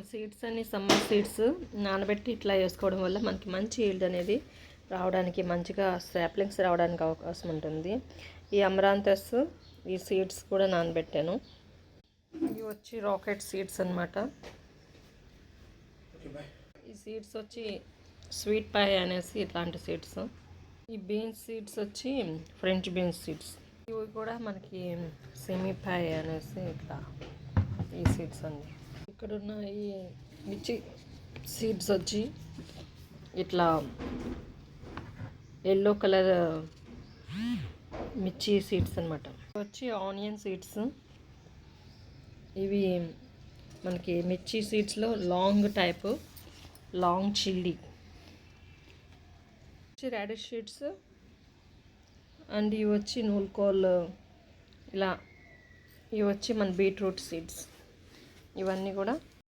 ఈ సీడ్స్ అన్ని summer seeds నానబెట్టి ఇట్లా వేసుకోవడం వల్ల మనకి మంచి ఈల్డ్ అనేది రావడానికి, మంచిగా సాప్లింగ్స్ రావడానికి అవకాశం ఉంటుంది. ఈ అమరాంతస్ ఈ సీడ్స్ కూడా నానబెట్టాను. ఇవి వచ్చి రాకెట్ సీడ్స్ అన్నమాట. ఈ సీడ్స్ వచ్చి స్వీట్ పాయ్ అనేసి ఇట్లాంటి సీడ్స్. ఈ బీన్స్ సీడ్స్ వచ్చి ఫ్రెంచ్ బీన్స్ సీడ్స్. ఇవి కూడా మనకి సెమీ పాయ్ అనేసి ఇట్లా ఈ సీడ్స్ అండి. ఇక్కడున్న ఈ మిర్చి సీడ్స్ వచ్చి ఇట్లా ఎల్లో కలర్ మిర్చి సీడ్స్ అనమాట. వచ్చి ఆనియన్ సీడ్స్. ఇవి మనకి మిర్చి సీడ్స్లో long type, long chilli. Radish seeds and ఇవి వచ్చి నూల్కోల్. ఇలా ఇవి వచ్చి మన బీట్రూట్ సీడ్స్. ఇవన్నీ కూడా